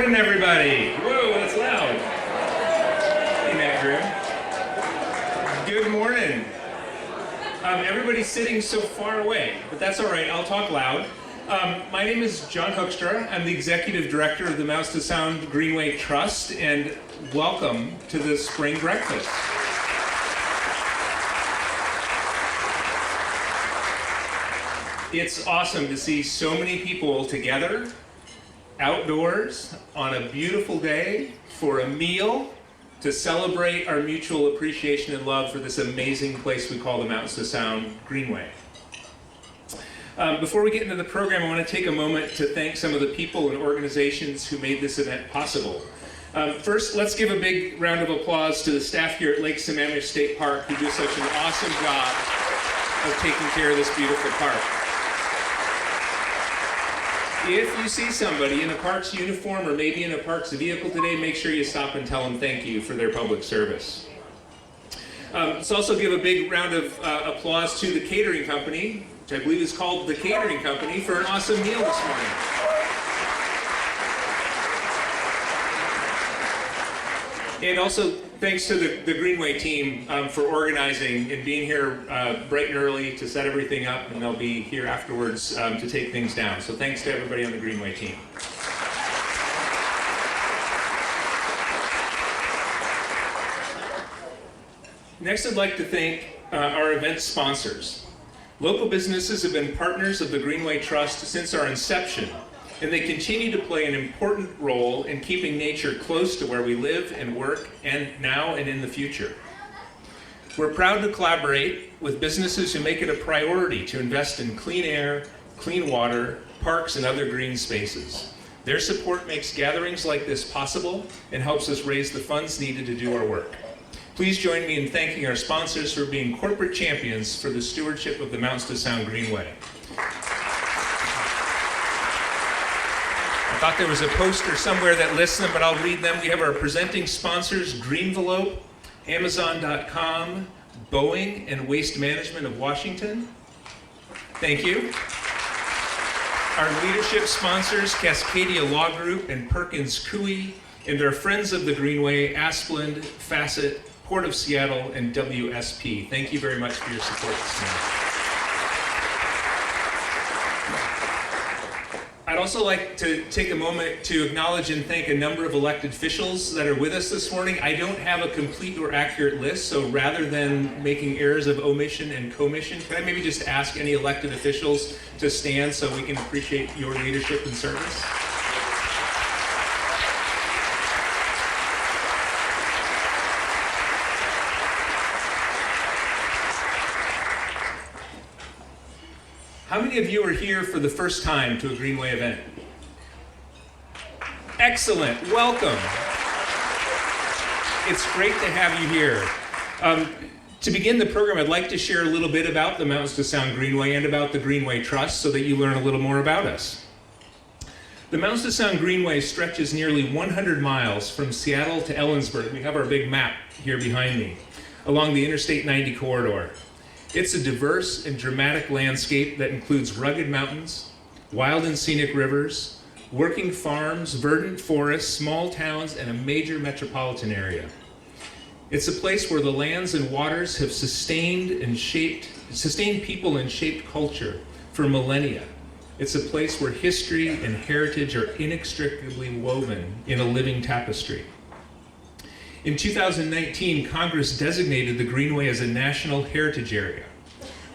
morning, everybody. Whoa, that's loud. Hey, Matt Grimm. Good morning. Everybody's sitting so far away, but that's all right. I'll talk loud. My name is John Hoekstra. I'm the Executive Director of the Mouse to Sound Greenway Trust, and welcome to the spring breakfast. It's awesome to see so many people together, outdoors, on a beautiful day, for a meal, to celebrate our mutual appreciation and love for this amazing place we call the Mountains to Sound Greenway. Before we get into the program, I want to take a moment to thank some of the people and organizations who made this event possible. First, let's give a big round of applause to the staff here at Lake Sammamish State Park who do such an awesome job of taking care of this beautiful park. If you see somebody in a Parks uniform or maybe in a Parks vehicle today, make sure you stop and tell them thank you for their public service. Let's also give a big round of applause to the catering company, which I believe is called the Catering Company, for an awesome meal this morning. And also thanks to the Greenway team for organizing and being here bright and early to set everything up, and they'll be here afterwards to take things down. So thanks to everybody on the Greenway team. Next, I'd like to thank our event sponsors. Local businesses have been partners of the Greenway Trust since our inception, and they continue to play an important role in keeping nature close to where we live and work, and now and in the future. We're proud to collaborate with businesses who make it a priority to invest in clean air, clean water, parks, and other green spaces. Their support makes gatherings like this possible and helps us raise the funds needed to do our work. Please join me in thanking our sponsors for being corporate champions for the stewardship of the Mountains to Sound Greenway. I thought there was a poster somewhere that lists them, but I'll read them. We have our presenting sponsors, Greenvelope, Amazon.com, Boeing, and Waste Management of Washington. Thank you. Our leadership sponsors, Cascadia Law Group and Perkins Coie, and our friends of the Greenway, Asplund, Facet, Port of Seattle, and WSP. Thank you very much for your support this morning. I'd also like to take a moment to acknowledge and thank a number of elected officials that are with us this morning. I don't have a complete or accurate list, so rather than making errors of omission and commission, can I maybe just ask any elected officials to stand so we can appreciate your leadership and service? How many of you are here for the first time to a Greenway event? Excellent, welcome. It's great to have you here. To begin the program, I'd like to share a little bit about the Mountains to Sound Greenway and about the Greenway Trust so that you learn a little more about us. The Mountains to Sound Greenway stretches nearly 100 miles from Seattle to Ellensburg. We have our big map here behind me, along the Interstate 90 corridor. It's a diverse and dramatic landscape that includes rugged mountains, wild and scenic rivers, working farms, verdant forests, small towns, and a major metropolitan area. It's a place where the lands and waters have sustained people and shaped culture for millennia. It's a place where history and heritage are inextricably woven in a living tapestry. In 2019, Congress designated the Greenway as a National Heritage Area.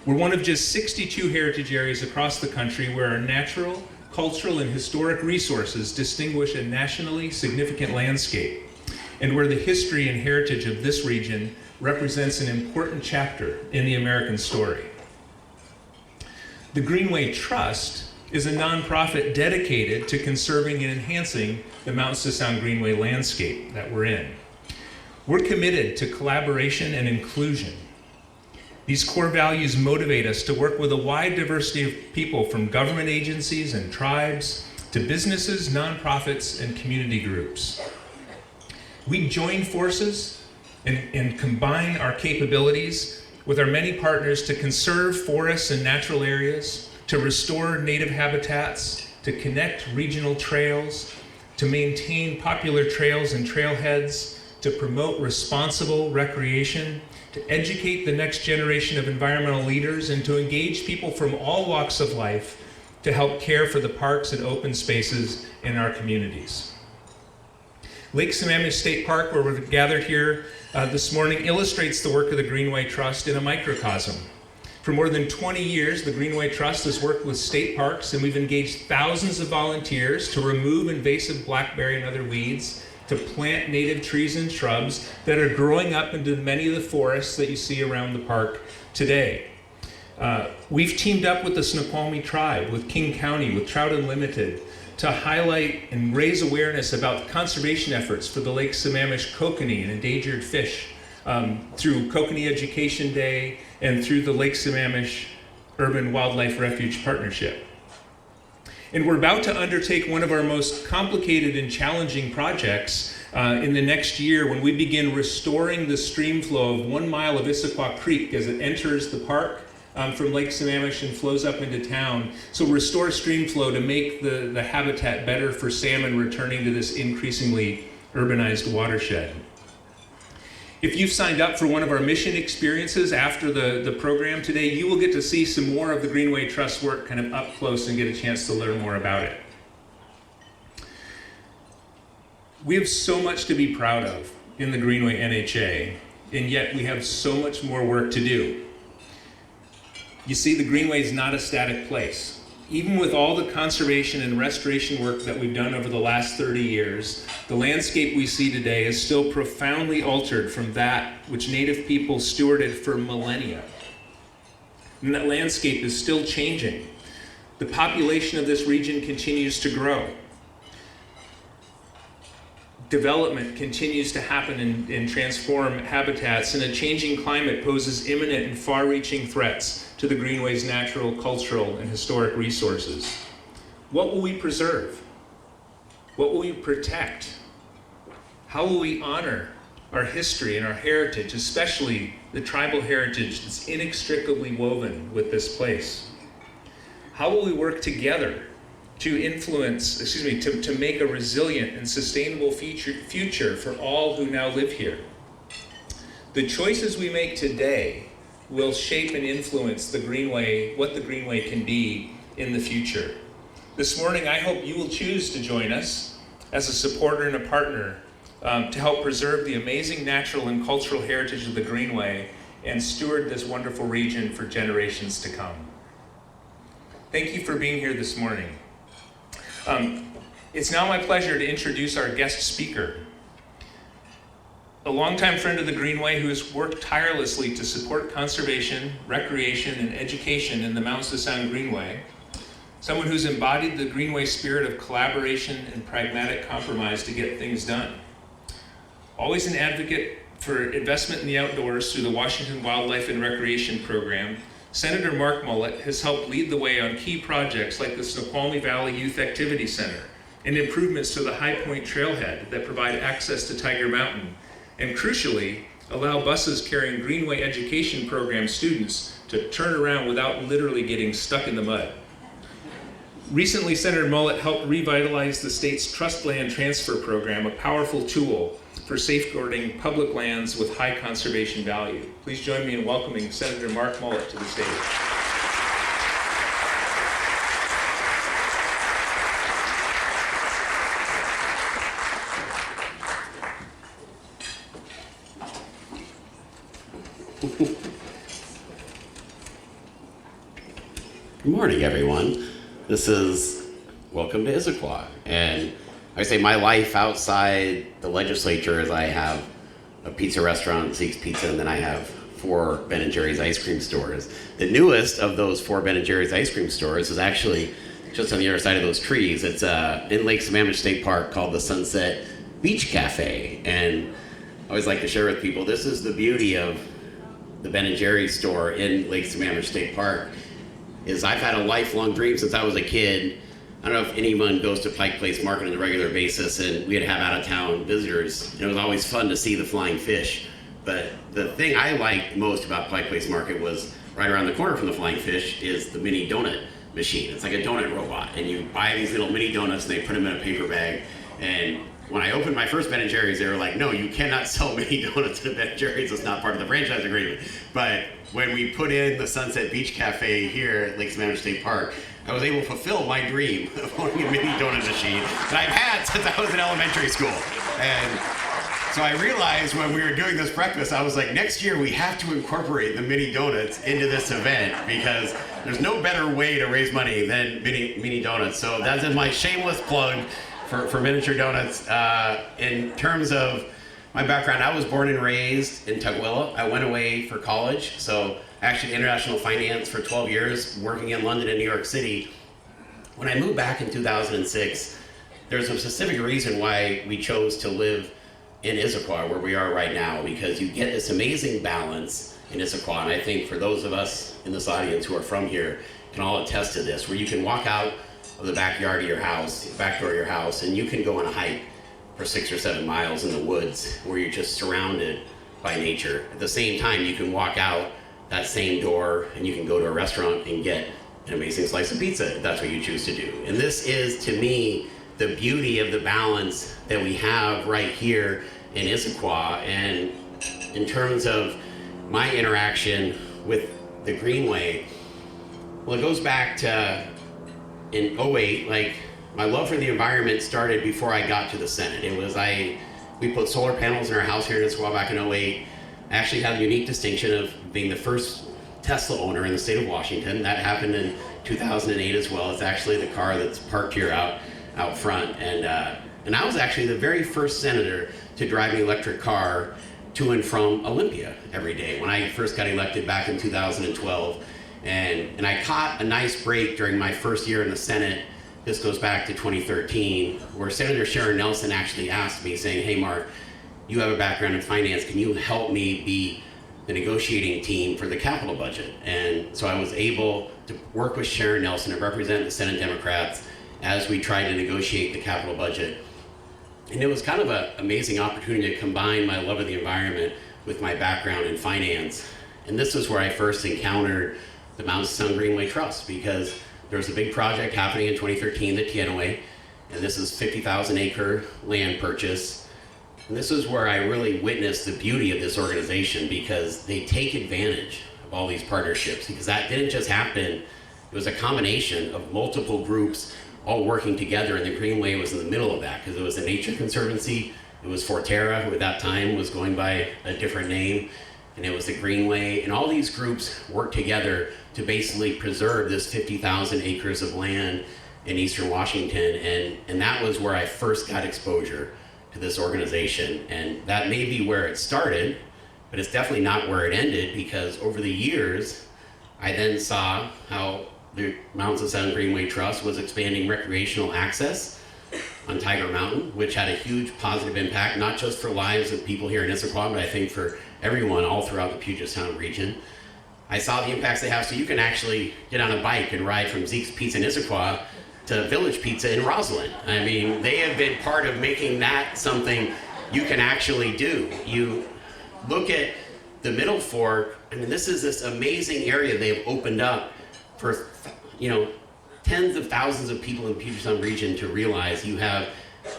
We're one of just 62 heritage areas across the country where our natural, cultural, and historic resources distinguish a nationally significant landscape, and where the history and heritage of this region represents an important chapter in the American story. The Greenway Trust is a nonprofit dedicated to conserving and enhancing the Mountains to Sound Greenway landscape that we're in. We're committed to collaboration and inclusion. These core values motivate us to work with a wide diversity of people, from government agencies and tribes to businesses, nonprofits, and community groups. We join forces and combine our capabilities with our many partners to conserve forests and natural areas, to restore native habitats, to connect regional trails, to maintain popular trails and trailheads, to promote responsible recreation, to educate the next generation of environmental leaders, and to engage people from all walks of life to help care for the parks and open spaces in our communities. Lake Sammamish State Park, where we're gathered here this morning, illustrates the work of the Greenway Trust in a microcosm. For more than 20 years, the Greenway Trust has worked with state parks, and we've engaged thousands of volunteers to remove invasive blackberry and other weeds, to plant native trees and shrubs that are growing up into many of the forests that you see around the park today. We've teamed up with the Snoqualmie tribe, with King County, with Trout Unlimited, to highlight and raise awareness about conservation efforts for the Lake Sammamish kokanee and endangered fish through Kokanee Education Day and through the Lake Sammamish Urban Wildlife Refuge Partnership. And we're about to undertake one of our most complicated and challenging projects in the next year when we begin restoring the stream flow of 1 mile of Issaquah Creek as it enters the park from Lake Sammamish and flows up into town. So restore stream flow to make the habitat better for salmon returning to this increasingly urbanized watershed. If you've signed up for one of our mission experiences after the program today, you will get to see some more of the Greenway Trust work kind of up close and get a chance to learn more about it. We have so much to be proud of in the Greenway NHA, and yet we have so much more work to do. You see, the Greenway is not a static place. Even with all the conservation and restoration work that we've done over the last 30 years, the landscape we see today is still profoundly altered from that which Native people stewarded for millennia. And that landscape is still changing. The population of this region continues to grow. Development continues to happen and transform habitats, and a changing climate poses imminent and far-reaching threats to the Greenway's natural, cultural, and historic resources. What will we preserve? What will we protect? How will we honor our history and our heritage, especially the tribal heritage that's inextricably woven with this place? How will we work together to influence, to make a resilient and sustainable future for all who now live here? The choices we make today will shape and influence the Greenway, what the Greenway can be in the future. This morning, I hope you will choose to join us as a supporter and a partner to help preserve the amazing natural and cultural heritage of the Greenway and steward this wonderful region for generations to come. Thank you for being here this morning. It's now my pleasure to introduce our guest speaker, a longtime friend of the Greenway who has worked tirelessly to support conservation, recreation, and education in the Mountains to Sound Greenway, someone who's embodied the Greenway spirit of collaboration and pragmatic compromise to get things done. Always an advocate for investment in the outdoors through the Washington Wildlife and Recreation Program, Senator Mark Mullet has helped lead the way on key projects like the Snoqualmie Valley Youth Activity Center and improvements to the High Point Trailhead that provide access to Tiger Mountain, and crucially, allow buses carrying Greenway Education Program students to turn around without literally getting stuck in the mud. Recently, Senator Mullet helped revitalize the state's Trust Land Transfer Program, a powerful tool for safeguarding public lands with high conservation value. Please join me in welcoming Senator Mark Mullet to the stage. Good morning, everyone. This is welcome to Issaquah. And I say my life outside the legislature is I have a pizza restaurant, Zeke's Pizza, and then I have 4 Ben & Jerry's ice cream stores. The newest of those 4 Ben & Jerry's ice cream stores is actually just on the other side of those trees. It's in Lake Sammamish State Park called the Sunset Beach Cafe. And I always like to share with people, this is the beauty of the Ben & Jerry's store in Lake Sammamish State Park, is I've had a lifelong dream since I was a kid. I don't know if anyone goes to Pike Place Market on a regular basis, and we'd have out-of-town visitors. And it was always fun to see the flying fish. But the thing I liked most about Pike Place Market was right around the corner from the flying fish is the mini donut machine. It's like a donut robot, and you buy these little mini donuts and they put them in a paper bag, And when I opened my first Ben & Jerry's, they were like, no, you cannot sell mini donuts at Ben & Jerry's. It's not part of the franchise agreement. But when we put in the Sunset Beach Cafe here at Lake Sammamish State Park, I was able to fulfill my dream of owning a mini donut machine that I've had since I was in elementary school. And so I realized when we were doing this breakfast, I was like, next year we have to incorporate the mini donuts into this event because there's no better way to raise money than mini donuts. So that's my shameless plug for miniature donuts. In terms of my background, I was born and raised in Tukwila. I went away for college, so actually international finance for 12 years, working in London and New York City. When I moved back in 2006, there's a specific reason why we chose to live in Issaquah, where we are right now, because you get this amazing balance in Issaquah, and I think for those of us in this audience who are from here can all attest to this, where you can walk out of the backyard of your house, back door of your house, and you can go on a hike for 6 or 7 miles in the woods where you're just surrounded by nature. At the same time, you can walk out that same door and you can go to a restaurant and get an amazing slice of pizza if that's what you choose to do. And this is, to me, the beauty of the balance that we have right here in Issaquah. And in terms of my interaction with the Greenway, well, it goes back to in 08, like my love for the environment started before I got to the Senate. It was we put solar panels in our house here in Issaquah back in 08. I actually had the unique distinction of being the first Tesla owner in the state of Washington. That happened in 2008 as well. It's actually the car that's parked here out front. And I was actually the very first senator to drive an electric car to and from Olympia every day when I first got elected back in 2012. And I caught a nice break during my first year in the Senate. This goes back to 2013, where Senator Sharon Nelson actually asked me, saying, hey, Mark, you have a background in finance. Can you help me be the negotiating team for the capital budget? And so I was able to work with Sharon Nelson and represent the Senate Democrats as we tried to negotiate the capital budget. And it was kind of an amazing opportunity to combine my love of the environment with my background in finance. And this was where I first encountered the Mountains to Sound Greenway Trust, because there was a big project happening in 2013, the Tianaway, and this is 50,000 acre land purchase. And this is where I really witnessed the beauty of this organization, because they take advantage of all these partnerships, because that didn't just happen. It was a combination of multiple groups all working together, and the Greenway was in the middle of that, because it was a nature conservancy. It was Forterra, who at that time was going by a different name, and it was the Greenway, and all these groups worked together to basically preserve this 50,000 acres of land in eastern Washington, and that was where I first got exposure to this organization. And that may be where it started, but it's definitely not where it ended, because over the years, I then saw how the Mountains to Sound Greenway Trust was expanding recreational access on Tiger Mountain, which had a huge positive impact, not just for lives of people here in Issaquah, but I think for everyone all throughout the Puget Sound region. I saw the impacts they have, so you can actually get on a bike and ride from Zeke's Pizza in Issaquah to Village Pizza in Roslyn. I mean, they have been part of making that something you can actually do. You look at the Middle Fork, I mean, this is this amazing area they've opened up for, tens of thousands of people in the Puget Sound region to realize you have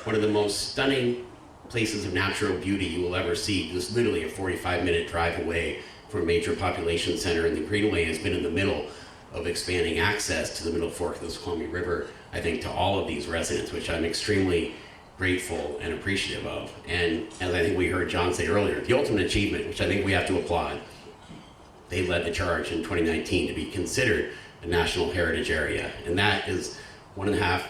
one of the most stunning places of natural beauty you will ever see. Just literally a 45-minute drive away from a major population center, and the Greenway has been in the middle of expanding access to the Middle Fork of the Squamish River, I think, to all of these residents, which I'm extremely grateful and appreciative of. And as I think we heard John say earlier, the ultimate achievement, which I think we have to applaud, they led the charge in 2019 to be considered a National Heritage Area. And that is 1.5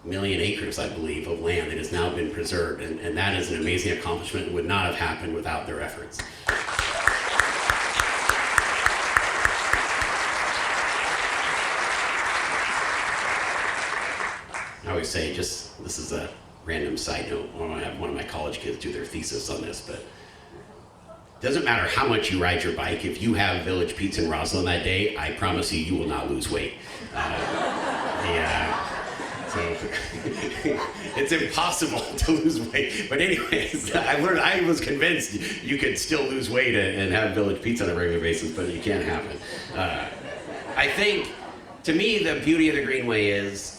million acres, I believe, of land that has now been preserved. And that is an amazing accomplishment and would not have happened without their efforts. I always say, this is a random side note. I want to have one of my college kids do their thesis on this, but it doesn't matter how much you ride your bike. If you have Village Pizza in Roslyn that day, I promise you, you will not lose weight. So it's impossible to lose weight. But anyways, I was convinced you could still lose weight and have Village Pizza on a regular basis, but it can't happen. I think, to me, the beauty of the Greenway is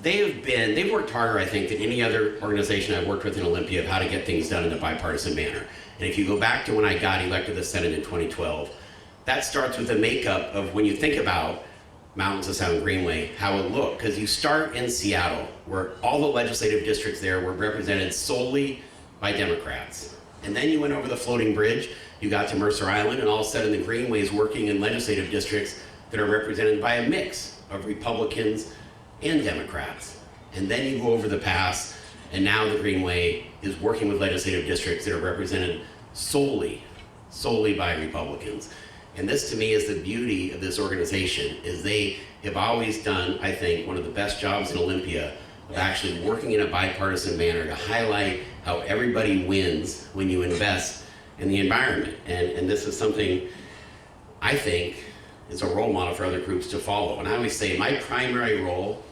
they've worked harder, I think, than any other organization I've worked with in Olympia of how to get things done in a bipartisan manner. And if you go back to when I got elected to the Senate in 2012, that starts with the makeup of when you think about Mountains of Sound Greenway, how it looked. Because you start in Seattle, where all the legislative districts there were represented solely by Democrats. And then you went over the floating bridge, you got to Mercer Island, and all of a sudden the Greenway is working in legislative districts that are represented by a mix of Republicans and Democrats. And then you go over the pass, and now the Greenway is working with legislative districts that are represented solely by Republicans. And this, to me, is the beauty of this organization, is they have always done, I think, one of the best jobs in Olympia of actually working in a bipartisan manner to highlight how everybody wins when you invest in the environment. And this is something I think is a role model for other groups to follow. And I always say my primary role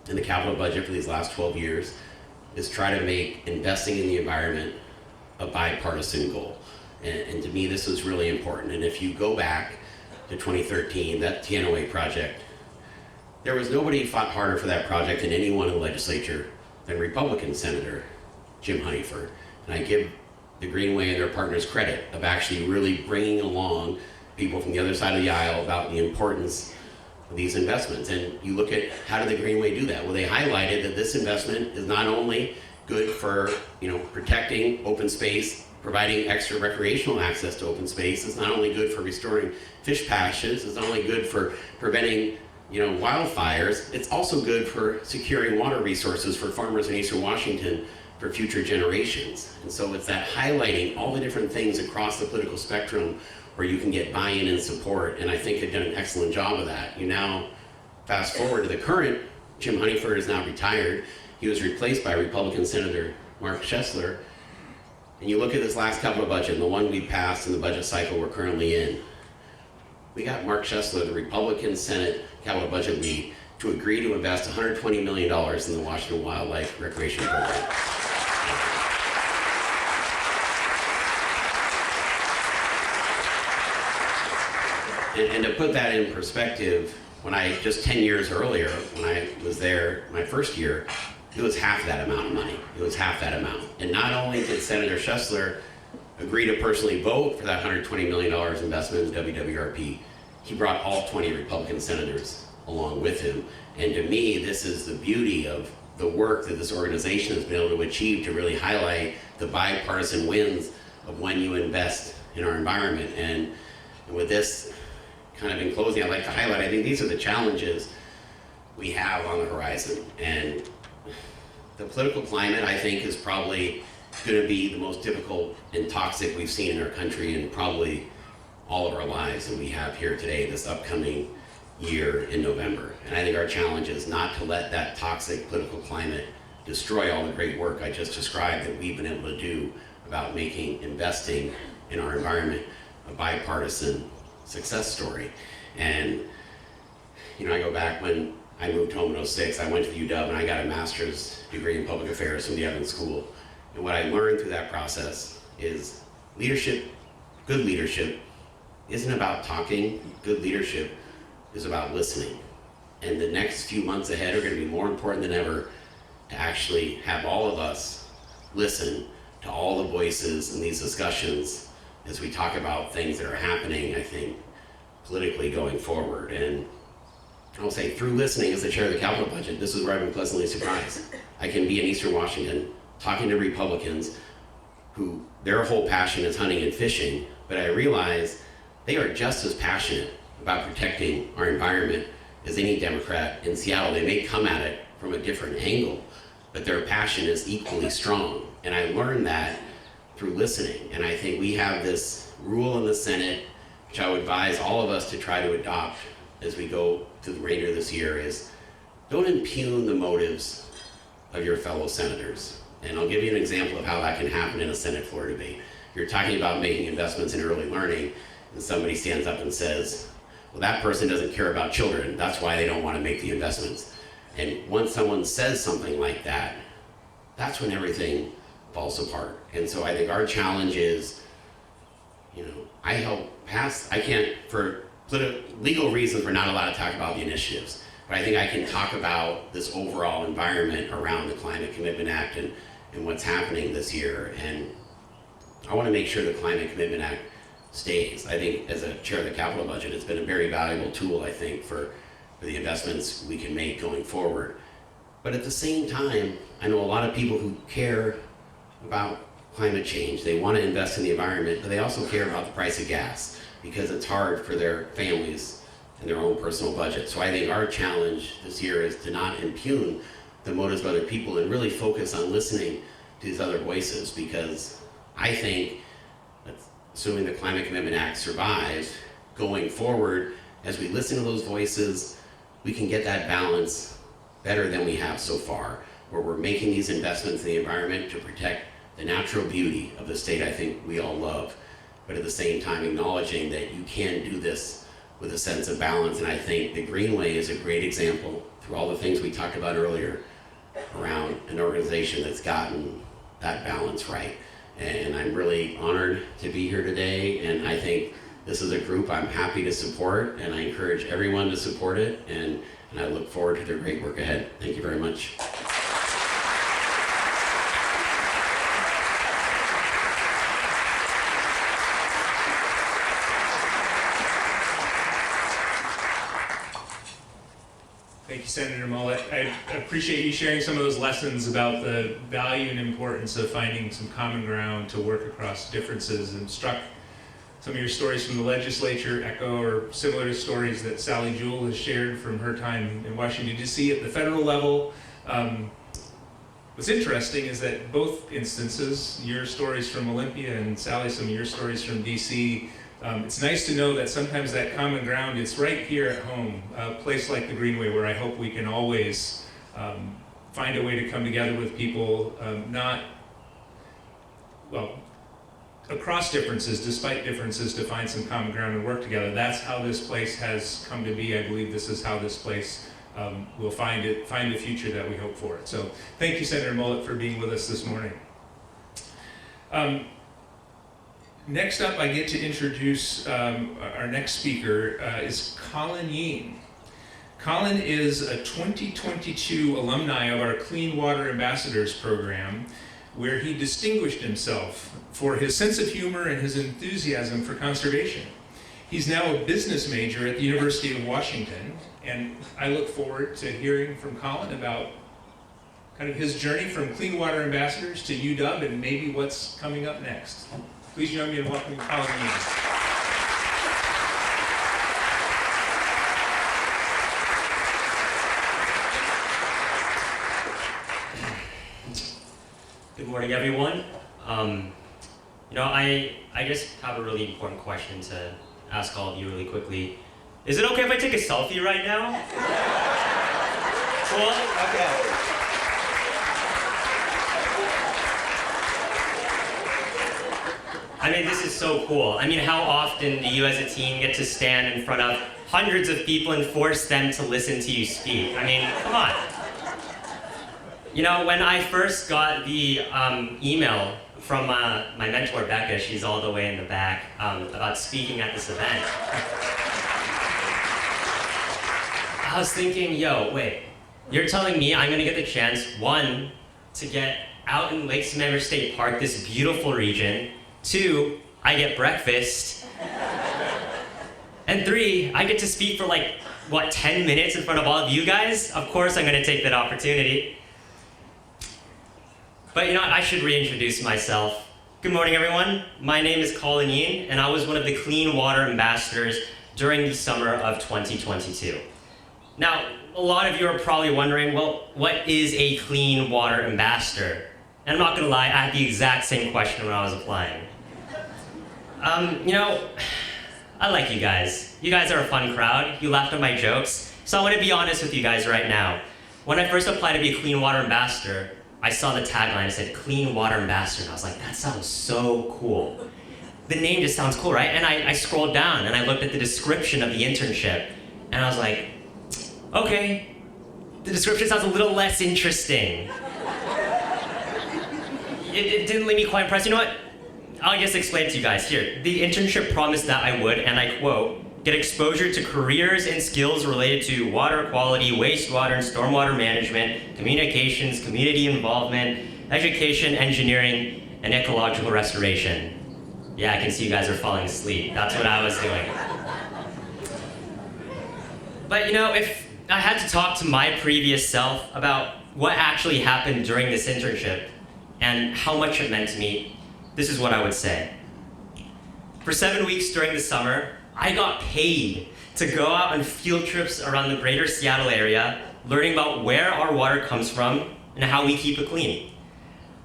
in the capital budget for these last 12 years is try to make investing in the environment a bipartisan goal. And to me, this is really important. And if you go back to 2013, that TNOA project, there was nobody who fought harder for that project than anyone in the legislature than Republican Senator Jim Honeyford. And I give the Greenway and their partners credit of actually really bringing along people from the other side of the aisle about the importance of these investments. And you look at how did the Greenway do that? Well, they highlighted that this investment is not only good for protecting open space, providing extra recreational access to open space. It's not only good for restoring fish patches, it's not only good for preventing wildfires, it's also good for securing water resources for farmers in Eastern Washington for future generations. And so it's that highlighting all the different things across the political spectrum where you can get buy-in and support, and I think they've done an excellent job of that. You now fast forward to the current, Jim Honeyford is now retired. He was replaced by Republican Senator Mark Schessler. And you look at this last capital budget, and the one we passed in the budget cycle we're currently in, we got Mark Schessler, the Republican Senate capital budget lead, to agree to invest $120 million in the Washington Wildlife Recreation Program. And to put that in perspective, when just 10 years earlier, when I was there my first year, it was half that amount of money. It was half that amount. And not only did Senator Schessler agree to personally vote for that $120 million investment in WWRP, he brought all 20 Republican senators along with him. And to me, this is the beauty of the work that this organization has been able to achieve to really highlight the bipartisan wins of when you invest in our environment. And with this kind of in closing, I'd like to highlight, I think these are the challenges we have on the horizon. And the political climate, I think, is probably going to be the most difficult and toxic we've seen in our country in probably all of our lives that we have here today, this upcoming year in November. And I think our challenge is not to let that toxic political climate destroy all the great work I just described that we've been able to do about making investing in our environment a bipartisan success story. And I go back when I moved home in 06, I went to the UW and I got a master's degree in public affairs from the Evans School. And what I learned through that process is leadership, good leadership, isn't about talking. Good leadership is about listening. And the next few months ahead are going to be more important than ever to actually have all of us listen to all the voices in these discussions as we talk about things that are happening, I think, politically going forward. And I'll say through listening as the chair of the capital budget, this is where I've been pleasantly surprised. I can be in Eastern Washington talking to Republicans who their whole passion is hunting and fishing, but I realize they are just as passionate about protecting our environment as any Democrat in Seattle. They may come at it from a different angle, but their passion is equally strong. And I learned that through listening. And I think we have this rule in the Senate, which I would advise all of us to try to adopt as we go to the remainder of this year, is don't impugn the motives of your fellow senators. And I'll give you an example of how that can happen in a Senate floor debate. You're talking about making investments in early learning, and somebody stands up and says, well, that person doesn't care about children, that's why they don't want to make the investments. And once someone says something like that, that's when everything falls apart. And so I think our challenge is, I help pass, I can't, for legal reasons, we're not allowed to talk about the initiatives. but I think I can talk about this overall environment around the Climate Commitment Act and what's happening this year. And I want to make sure the Climate Commitment Act stays. I think as a chair of the capital budget, it's been a very valuable tool, I think, for the investments we can make going forward. But at the same time, I know a lot of people who care about climate change. They want to invest in the environment, but they also care about the price of gas because it's hard for their families and their own personal budget. So I think our challenge this year is to not impugn the motives of other people and really focus on listening to these other voices, because I think, assuming the Climate Commitment Act survives, going forward, as we listen to those voices, we can get that balance better than we have so far, where we're making these investments in the environment to protect the natural beauty of the state I think we all love, but at the same time acknowledging that you can do this with a sense of balance. And I think the Greenway is a great example, through all the things we talked about earlier, around an organization that's gotten that balance right. And I'm really honored to be here today, and I think this is a group I'm happy to support, and I encourage everyone to support it, and I look forward to their great work ahead. Thank you very much. Thank you, Senator Mullet. I appreciate you sharing some of those lessons about the value and importance of finding some common ground to work across differences, and struck some of your stories from the legislature echo or similar to stories that Sally Jewell has shared from her time in Washington, D.C. at the federal level. What's interesting is that both instances, your stories from Olympia and Sally, some of your stories from D.C., it's nice to know that sometimes that common ground is right here at home, a place like the Greenway, where I hope we can always find a way to come together with people, across differences, despite differences, to find some common ground and work together. That's how this place has come to be. I believe this is how this place will find the future that we hope for it. So thank you, Senator Mullet, for being with us this morning. Next up, I get to introduce our next speaker is Colin Yeen. Colin is a 2022 alumni of our Clean Water Ambassadors program, where he distinguished himself for his sense of humor and his enthusiasm for conservation. He's now a business major at the University of Washington, and I look forward to hearing from Colin about kind of his journey from Clean Water Ambassadors to UW and maybe what's coming up next. Please join me in welcoming Colin Yeen. Good morning, everyone. I just have a really important question to ask all of you really quickly. Is it okay if I take a selfie right now? Cool? Okay. I mean, this is so cool. I mean, how often do you as a team get to stand in front of hundreds of people and force them to listen to you speak? I mean, come on. You know, when I first got the email from my mentor, Becca, she's all the way in the back, about speaking at this event, I was thinking, yo, wait, you're telling me I'm gonna get the chance, one, to get out in Lake Sammamish State Park, this beautiful region, two, I get breakfast, and three, I get to speak for 10 minutes in front of all of you guys? Of course I'm gonna take that opportunity. But you know what, I should reintroduce myself. Good morning, everyone. My name is Colin Yeen, and I was one of the Clean Water Ambassadors during the summer of 2022. Now, a lot of you are probably wondering, well, what is a Clean Water Ambassador? And I'm not gonna lie, I had the exact same question when I was applying. I like you guys. You guys are a fun crowd. You laughed at my jokes. So I want to be honest with you guys right now. When I first applied to be a Clean Water Ambassador, I saw the tagline, it said Clean Water Ambassador, and I was like, that sounds so cool. The name just sounds cool, right? And I scrolled down and I looked at the description of the internship, and I was like, okay, the description sounds a little less interesting. It didn't leave me quite impressed. You know what? I'll just explain it to you guys. Here, the internship promised that I would, and I quote, get exposure to careers and skills related to water quality, wastewater and stormwater management, communications, community involvement, education, engineering, and ecological restoration. Yeah, I can see you guys are falling asleep. That's what I was doing. But if I had to talk to my previous self about what actually happened during this internship and how much it meant to me, this is what I would say. For 7 weeks during the summer, I got paid to go out on field trips around the greater Seattle area, learning about where our water comes from and how we keep it clean.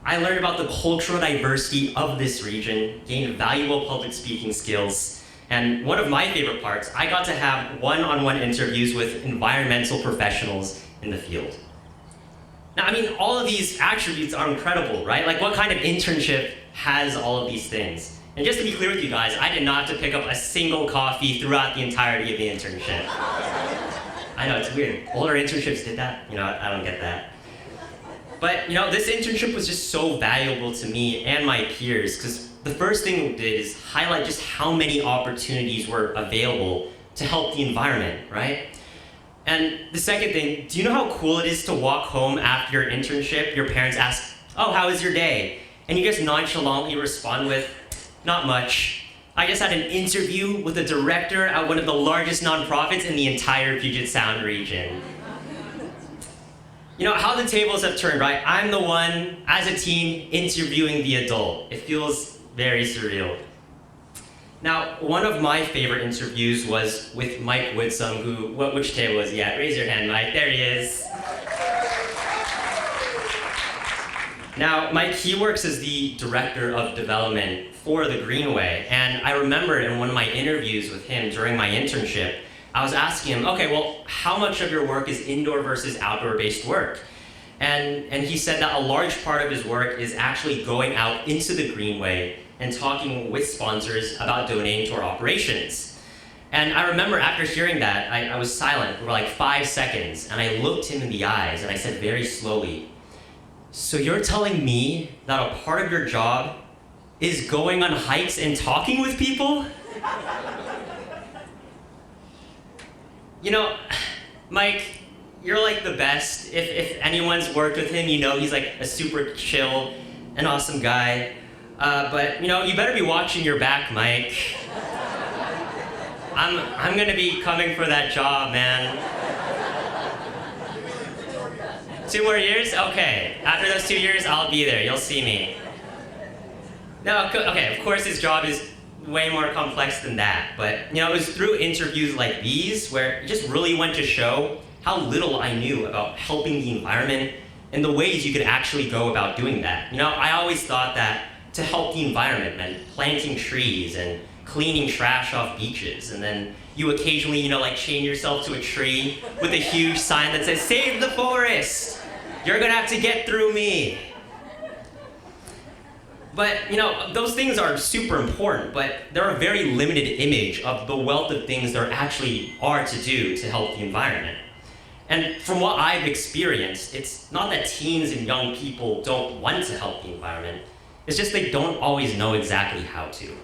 I learned about the cultural diversity of this region, gained valuable public speaking skills, and one of my favorite parts, I got to have one-on-one interviews with environmental professionals in the field. Now, all of these attributes are incredible, right? Like, what kind of internship has all of these things? And just to be clear with you guys, I did not have to pick up a single coffee throughout the entirety of the internship. I know, it's weird. Older internships did that. I don't get that. But, this internship was just so valuable to me and my peers, because the first thing we did is highlight just how many opportunities were available to help the environment, right? And the second thing, do you know how cool it is to walk home after your internship? Your parents ask, "Oh, how was your day?" And you just nonchalantly respond with, "Not much. I just had an interview with the director at one of the largest nonprofits in the entire Puget Sound region." How the tables have turned, right? I'm the one, as a teen, interviewing the adult. It feels very surreal. Now, one of my favorite interviews was with Mike Woodsum, which table is he at? Raise your hand, Mike. There he is. Now, Mike, he works as the director of development for the Greenway, and I remember in one of my interviews with him during my internship, I was asking him, okay, well, how much of your work is indoor versus outdoor-based work? And he said that a large part of his work is actually going out into the Greenway and talking with sponsors about donating to our operations. And I remember after hearing that, I was silent for like 5 seconds, and I looked him in the eyes, and I said very slowly, "So you're telling me that a part of your job is going on hikes and talking with people?" Mike, you're like the best. If anyone's worked with him, he's like a super chill and awesome guy. But you better be watching your back, Mike. I'm gonna be coming for that job, man. 2 more years? Okay. After those 2 years, I'll be there. You'll see me. No, okay, of course his job is way more complex than that. But, it was through interviews like these where it just really went to show how little I knew about helping the environment and the ways you could actually go about doing that. I always thought that to help the environment meant planting trees and cleaning trash off beaches, and then you occasionally, chain yourself to a tree with a huge sign that says, "Save the forest! You're gonna have to get through me." But, those things are super important, but they're a very limited image of the wealth of things there actually are to do to help the environment. And from what I've experienced, it's not that teens and young people don't want to help the environment, it's just they don't always know exactly how to.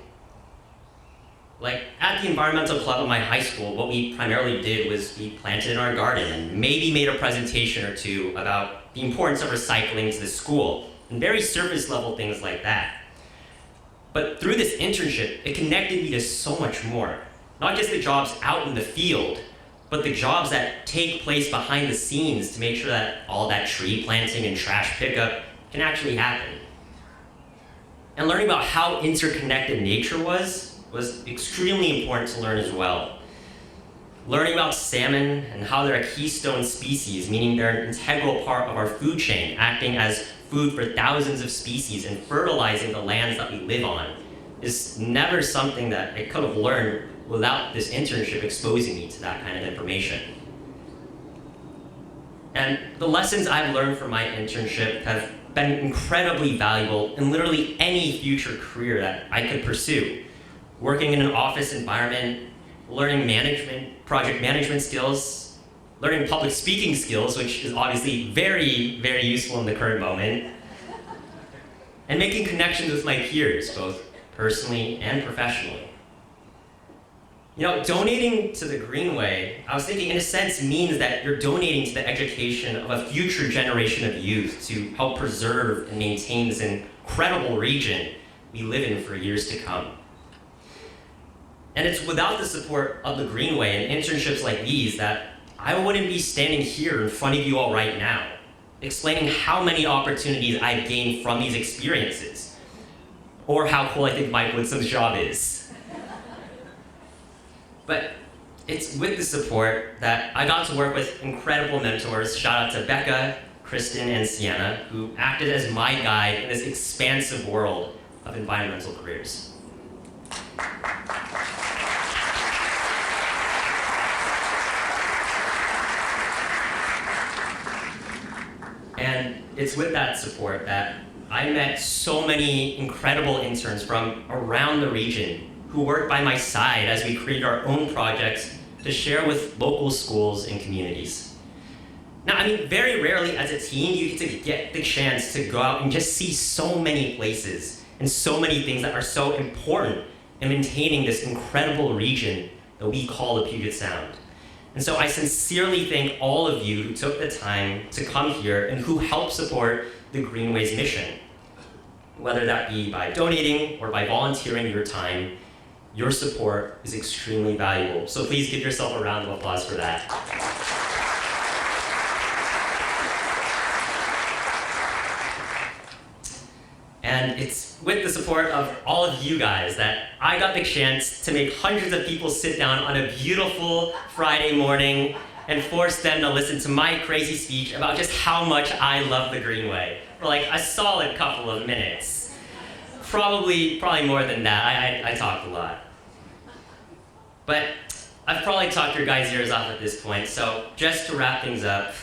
Like, at the environmental club at my high school, what we primarily did was we planted in our garden and maybe made a presentation or two about the importance of recycling to the school, and very surface level things like that. But through this internship, it connected me to so much more. Not just the jobs out in the field, but the jobs that take place behind the scenes to make sure that all that tree planting and trash pickup can actually happen. And learning about how interconnected nature was extremely important to learn as well. Learning about salmon and how they're a keystone species, meaning they're an integral part of our food chain, acting as food for thousands of species and fertilizing the lands that we live on, is never something that I could have learned without this internship exposing me to that kind of information. And the lessons I've learned from my internship have been incredibly valuable in literally any future career that I could pursue. Working in an office environment, learning management, project management skills, learning public speaking skills, which is obviously very, very useful in the current moment, and making connections with my peers, both personally and professionally. You know, donating to the Greenway, I was thinking in a sense means that you're donating to the education of a future generation of youth to help preserve and maintain this incredible region we live in for years to come. And it's without the support of the Greenway and internships like these that I wouldn't be standing here in front of you all right now, explaining how many opportunities I've gained from these experiences, or how cool I think Mike Woodson's job is. But it's with the support that I got to work with incredible mentors. Shout out to Becca, Kristen, and Sienna, who acted as my guide in this expansive world of environmental careers. And it's with that support that I met so many incredible interns from around the region who worked by my side as we created our own projects to share with local schools and communities. Now, I mean, very rarely as a team, you get to get the chance to go out and just see so many places and so many things that are so important in maintaining this incredible region that we call the Puget Sound. And so I sincerely thank all of you who took the time to come here and who helped support the Greenway's mission. Whether that be by donating or by volunteering your time, your support is extremely valuable. So please give yourself a round of applause for that. And it's with the support of all of you guys that I got the chance to make hundreds of people sit down on a beautiful Friday morning and force them to listen to my crazy speech about just how much I love the Greenway for like a solid couple of minutes. Probably more than that. I talked a lot. But I've probably talked your guys' ears off at this point, so just to wrap things up,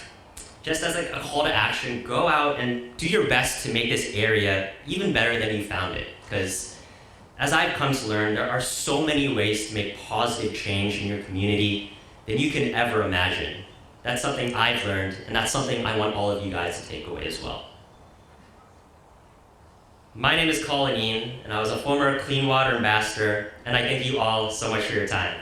just as like a call to action, go out and do your best to make this area even better than you found it. Because as I've come to learn, there are so many ways to make positive change in your community than you can ever imagine. That's something I've learned, and that's something I want all of you guys to take away as well. My name is Colin Ian, and I was a former Clean Water Ambassador, and I thank you all so much for your time.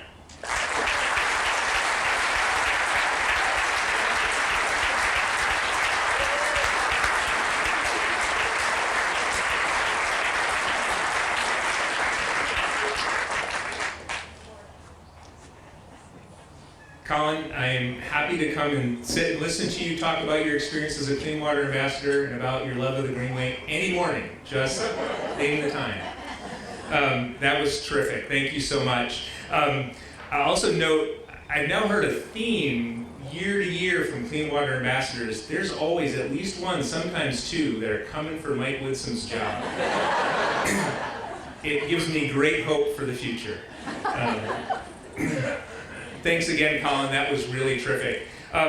Colin, I am happy to come and sit and listen to you talk about your experience as a Clean Water Ambassador and about your love of the Greenway any morning. Just name the time. That was terrific. Thank you so much. I also note, I've now heard a theme year to year from Clean Water Ambassadors. There's always at least one, sometimes two, that are coming for Mike Woodson's job. It gives me great hope for the future. Thanks again, Colin. That was really terrific. Now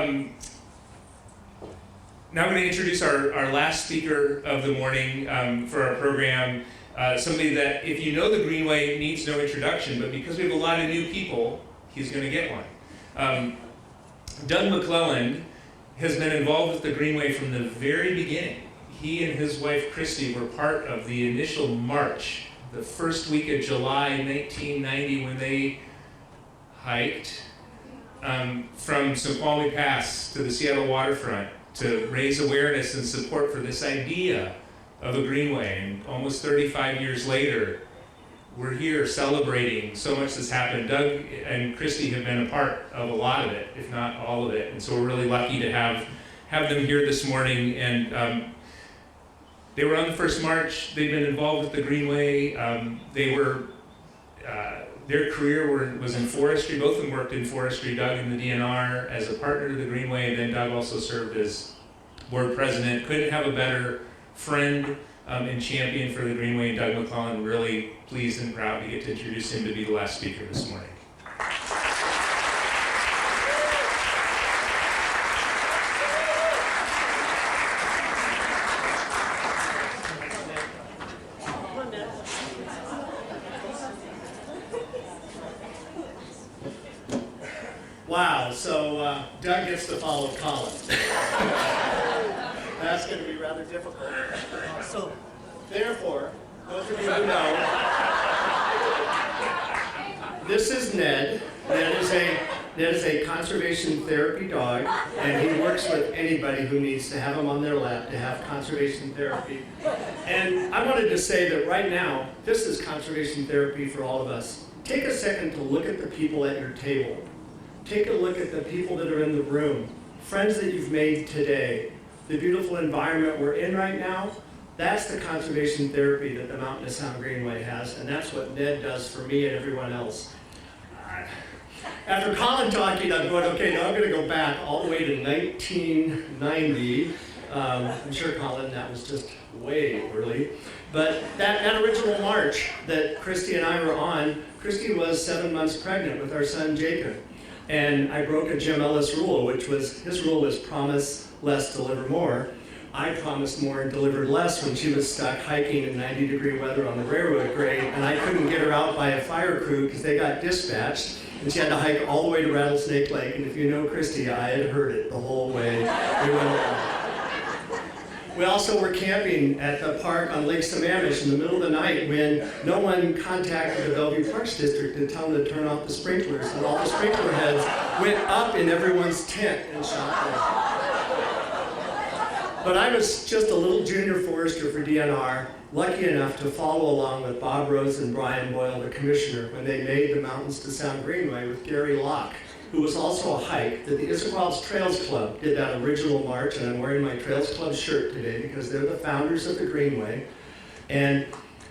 I'm going to introduce our last speaker of the morning for our program. Somebody that, if you know the Greenway, needs no introduction, but because we have a lot of new people, he's going to get one. Doug McClelland has been involved with the Greenway from the very beginning. He and his wife, Christy, were part of the initial march, the first week of July 1990, when they hiked from Snoqualmie Pass to the Seattle waterfront to raise awareness and support for this idea of a Greenway. And almost 35 years later, we're here celebrating so much that's happened. Doug and Christy have been a part of a lot of it, if not all of it. And so we're really lucky to have them here this morning. And they were on the first march. They've been involved with the Greenway. Their career was in forestry. Both of them worked in forestry. Doug in the DNR as a partner to the Greenway, and then Doug also served as board president. Couldn't have a better friend and champion for the Greenway. And Doug McClelland, really pleased and proud to get to introduce him to be the last speaker this morning. Wow, so Doug gets to follow Colin. That's going to be rather difficult. So, therefore, those of you who know, this is Ned. Ned is a conservation therapy dog, and he works with anybody who needs to have him on their lap to have conservation therapy. And I wanted to say that right now, this is conservation therapy for all of us. Take a second to look at the people at your table. Take a look at the people that are in the room, friends that you've made today, the beautiful environment we're in right now. That's the conservation therapy that the Mountain to Sound Greenway has, and that's what Ned does for me and everyone else. After Colin talking, I'm going, okay, now I'm going to go back all the way to 1990. I'm sure, Colin, that was just way early. But that original march that Christy and I were on, Christy was 7 months pregnant with our son Jacob. And I broke a Jim Ellis rule, which was, his rule was promise less, deliver more. I promised more and delivered less when she was stuck hiking in 90-degree weather on the railroad grade, and I couldn't get her out by a fire crew because they got dispatched, and she had to hike all the way to Rattlesnake Lake. And if you know Christy, I had heard it the whole way we went along. We also were camping at the park on Lake Sammamish in the middle of the night when no one contacted the Bellevue Parks District to tell them to turn off the sprinklers, and all the sprinkler heads went up in everyone's tent and shot them. But I was just a little junior forester for DNR, lucky enough to follow along with Bob Rose and Brian Boyle, the commissioner, when they made the Mountains to Sound Greenway with Gary Locke, who was also a hike, that the Issaquah's Trails Club did that original march, and I'm wearing my Trails Club shirt today because they're the founders of the Greenway. And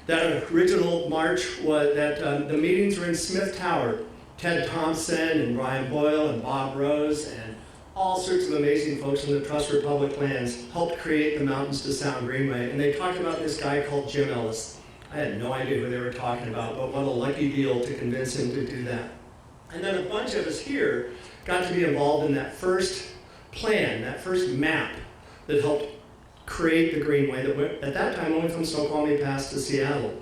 that original march was that the meetings were in Smith Tower. Ted Thompson and Brian Boyle and Bob Rose and all sorts of amazing folks from the Trust for Public Lands helped create the Mountains to Sound Greenway. And they talked about this guy called Jim Ellis. I had no idea who they were talking about, but what a lucky deal to convince him to do that. And then a bunch of us here got to be involved in that first plan, that first map that helped create the Greenway that went, at that time, only from Snoqualmie Pass to Seattle.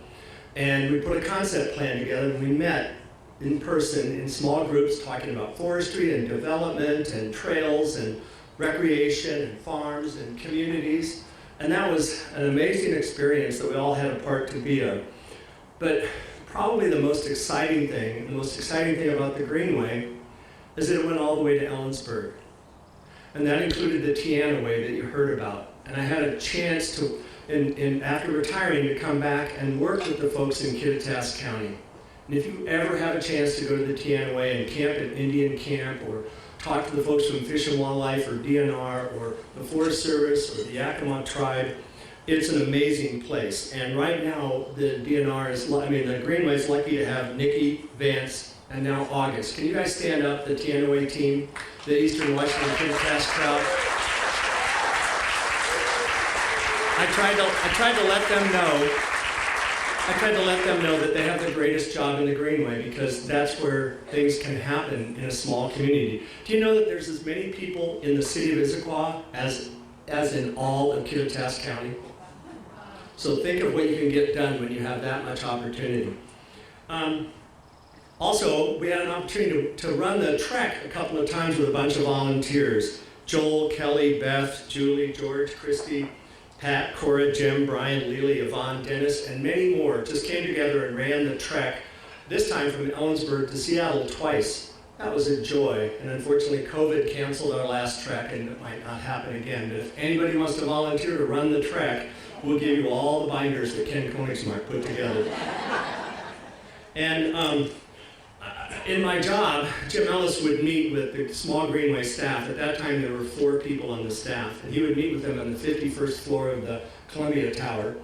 And we put a concept plan together, and we met in person in small groups talking about forestry and development and trails and recreation and farms and communities. And that was an amazing experience that we all had a part to be of. But probably the most exciting thing about the Greenway is that it went all the way to Ellensburg. And that included the Tiana Way that you heard about. And I had a chance to, after retiring, to come back and work with the folks in Kittitas County. And if you ever have a chance to go to the Tiana Way and camp at Indian Camp, or talk to the folks from Fish and Wildlife or DNR or the Forest Service or the Yakima Tribe, it's an amazing place. And right now, the Greenway is lucky to have Nikki, Vance, and now August. Can you guys stand up, the Tiana Way team, the Eastern Washington Kittitas crowd? I tried to let them know that they have the greatest job in the Greenway, because that's where things can happen in a small community. Do you know that there's as many people in the city of Issaquah as in all of Kittitas County? So think of what you can get done when you have that much opportunity. Also, we had an opportunity to run the trek a couple of times with a bunch of volunteers. Joel, Kelly, Beth, Julie, George, Christy, Pat, Cora, Jim, Brian, Lily, Yvonne, Dennis, and many more just came together and ran the trek, this time from Ellensburg to Seattle twice. That was a joy, and unfortunately COVID canceled our last trek, and it might not happen again. But if anybody wants to volunteer to run the trek, we'll give you all the binders that Ken Koenigsmark put together. And in my job, Jim Ellis would meet with the small Greenway staff. At that time, there were 4 people on the staff, and he would meet with them on the 51st floor of the Columbia Tower,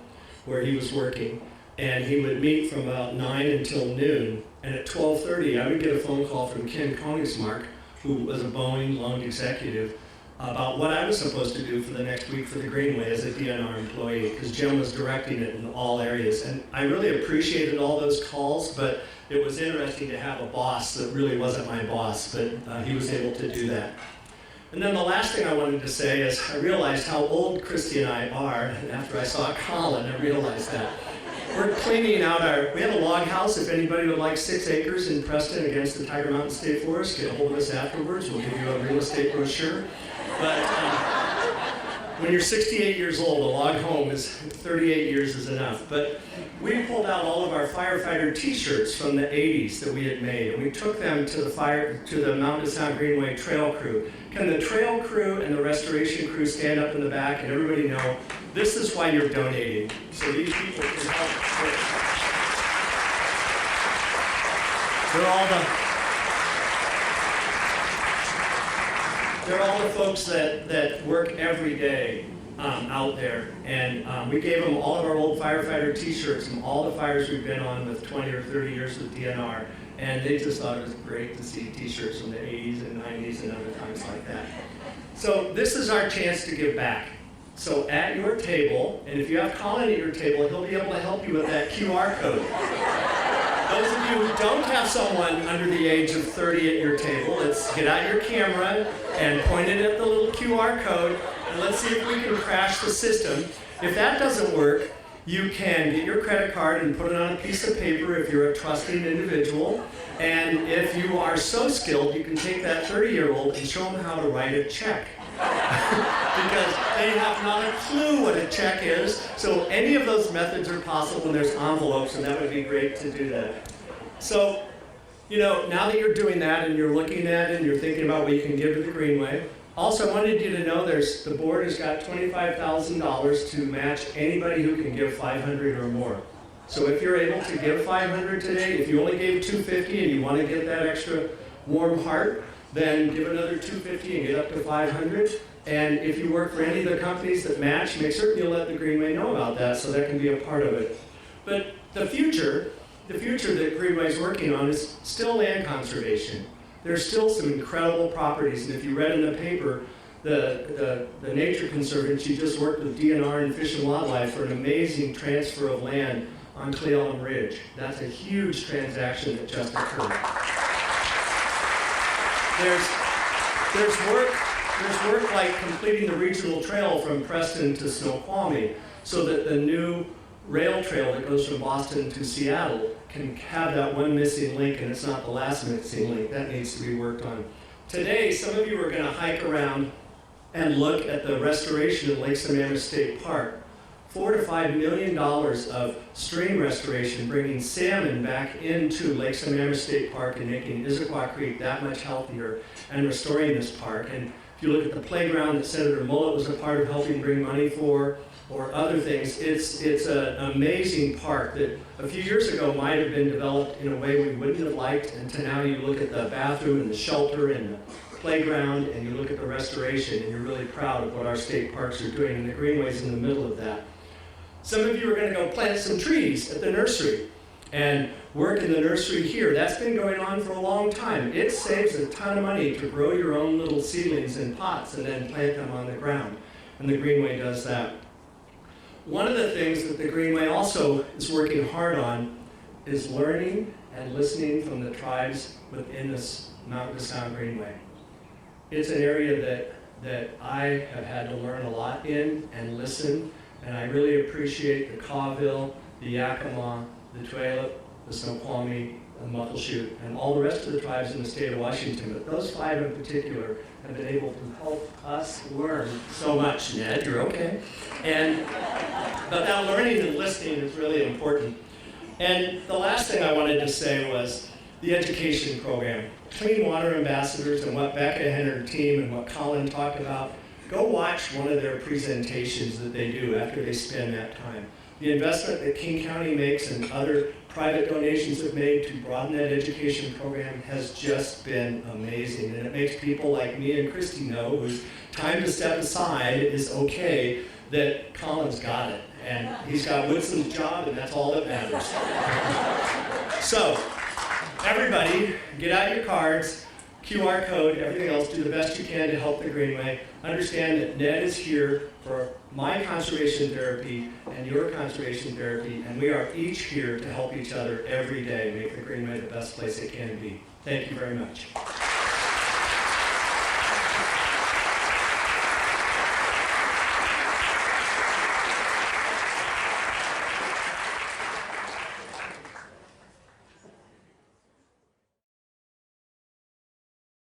where he was working. And he would meet from about 9 until noon. And at 12:30, I would get a phone call from Ken Koenigsmark, who was a Boeing loan executive, about what I was supposed to do for the next week for the Greenway as a DNR employee, because Jim was directing it in all areas. And I really appreciated all those calls, but it was interesting to have a boss that really wasn't my boss, but he was able to do that. And then the last thing I wanted to say is I realized how old Christy and I are, and after I saw Colin, I realized that. We're cleaning out we have a log house. If anybody would like 6 acres in Preston against the Tiger Mountain State Forest, get a hold of us afterwards. We'll give you a real estate brochure. But when you're 68 years old, a log home is 38 years is enough. But we pulled out all of our firefighter T-shirts from the 80s that we had made, and we took them to the Mountain to Sound Greenway trail crew. Can the trail crew and the restoration crew stand up in the back and everybody know this is why you're donating? So these people can help. They're all the folks that work every day out there. And we gave them all of our old firefighter T-shirts from all the fires we've been on with 20 or 30 years with DNR. And they just thought it was great to see T-shirts from the 80s and 90s and other times like that. So this is our chance to give back. So at your table, and if you have Colin at your table, he'll be able to help you with that QR code. Those of you who don't have someone under the age of 30 at your table, let's get out your camera and point it at the little QR code, and let's see if we can crash the system. If that doesn't work, you can get your credit card and put it on a piece of paper if you're a trusting individual. And if you are so skilled, you can take that 30-year-old and show them how to write a check. Because they have not a clue what a check is. So any of those methods are possible, and there's envelopes, and that would be great to do that. So, now that you're doing that and you're looking at it and you're thinking about what you can give to the Greenway, also I wanted you to know the board has got $25,000 to match anybody who can give $500 or more. So if you're able to give $500 today, if you only gave $250 and you want to get that extra warm heart, then give another $250 and get up to $500. And if you work for any of the companies that match, make certain you'll let the Greenway know about that so that can be a part of it. But the future that Greenway is working on is still land conservation. There's still some incredible properties, and if you read in the paper, the Nature Conservancy just worked with DNR and Fish and Wildlife for an amazing transfer of land on Cle Elum Ridge. That's a huge transaction that just occurred. There's work like completing the regional trail from Preston to Snoqualmie so that the new rail trail that goes from Boston to Seattle can have that one missing link, and it's not the last missing link. That needs to be worked on. Today, some of you are going to hike around and look at the restoration of Lake Sammamish State Park. $4 to $5 million of stream restoration, bringing salmon back into Lake Sammamish State Park and making Issaquah Creek that much healthier and restoring this park. And if you look at the playground that Senator Mullet was a part of helping bring money for, or other things, it's an amazing park that a few years ago might have been developed in a way we wouldn't have liked, and to now you look at the bathroom and the shelter and the playground and you look at the restoration and you're really proud of what our state parks are doing, and the Greenway's in the middle of that. Some of you are going to go plant some trees at the nursery and work in the nursery here. That's been going on for a long time. It saves a ton of money to grow your own little seedlings in pots and then plant them on the ground. And the Greenway does that. One of the things that the Greenway also is working hard on is learning and listening from the tribes within this Mountain to Sound Greenway. It's an area that I have had to learn a lot in and listen. And I really appreciate the Cawville, the Yakima, the Tulalip, the Snoqualmie, the Muckleshoot, and all the rest of the tribes in the state of Washington. But those 5 in particular have been able to help us learn so much. Ned, you're okay. But that learning and listening is really important. And the last thing I wanted to say was the education program. Clean Water Ambassadors and what Becca and her team and what Colin talked about. Go watch one of their presentations that they do after they spend that time. The investment that King County makes and other private donations have made to broaden that education program has just been amazing. And it makes people like me and Christy know whose time to step aside is okay, that Colin's got it. And he's got Woodson's job, and that's all that matters. So, everybody, get out your cards. QR code, everything else, do the best you can to help the Greenway. Understand that Ned is here for my conservation therapy and your conservation therapy, and we are each here to help each other every day make the Greenway the best place it can be. Thank you very much.